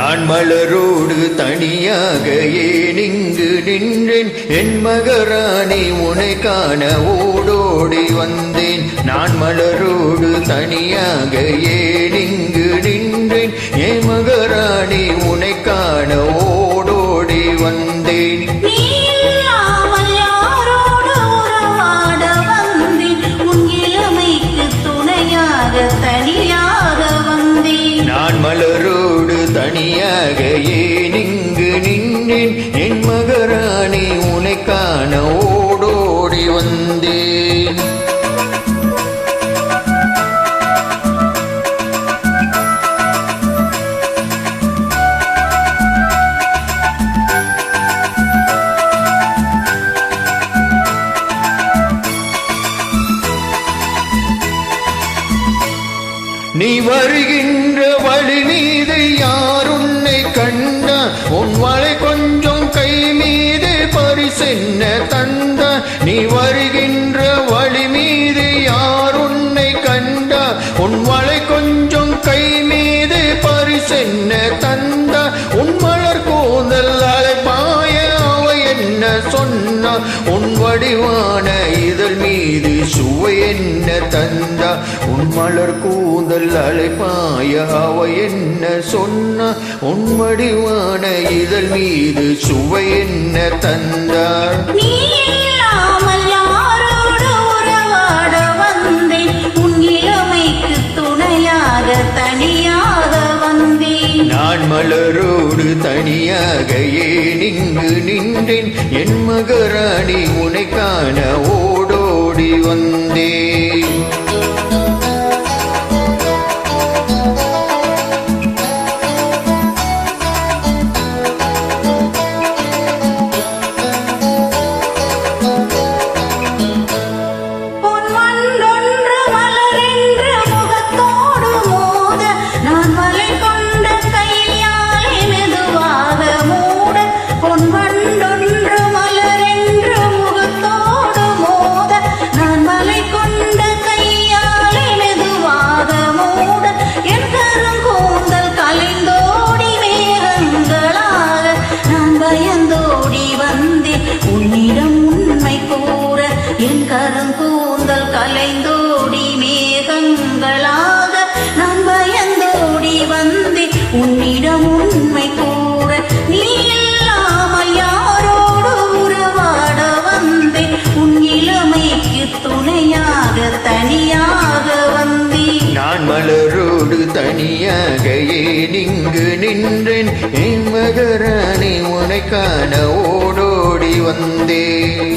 நான் மலரோடு தனியாக ஏன் இங்கு நின்றேன் என் மகராணி உன்னை காண ஓடோடி வந்தேன் நான் மலரோடு தனியாக ஏன் இங்கு நின்றேன் என் மகராணி உன்னை காண ஓடோடி வந்தேன் நான் மலரோடு தனியாக ஏன் இங்கு நின்றேன் என் மகராணி உன்னை காண ஓடோடி வந்தேன் நீ வருகின்ற வழி மீது யார் உன்னை கண்டா உன் வளை கொஞ்சம் கை மீது பரிசென்ன தந்தா நீ வருகின்ற வழி மீது யார் உன்னை கண்டா உன் வளை கொஞ்சம் கை மீது பரிசென்ன தந்தா உன் மலர் கூந்தல் அலைப்பாய அவ என்ன சொன்னா உன் வடிவான இதழ் மீது சுவை என்ன தந்தா உன் மலர் கூந்தல் அலைப்பாய அவ என்ன சொன்னா உன் வடிவான இதழ் மீது சுவை என்ன தந்தார் நான் மலரோடு தனியாக ஏன் இங்கு நின்றேன் என் மகராணி உன்னை காண ஓடோடி வந்தேன் என் கருங்கூந்தல் கலைந்தோடி மேகங்களாக நான் பயந்தோடி வந்தே உன்னிடம் உண்மை கூற நீ இல்லாமல் யாரோடு உறவாட வந்தே உன் இளமைக்கு துணையாக தனியாக வந்தே நான் மலரோடு தனியாக ஏன் இங்கு நின்றேன் என் மகராணி உன்னை காண ஓடோடி வந்தேன்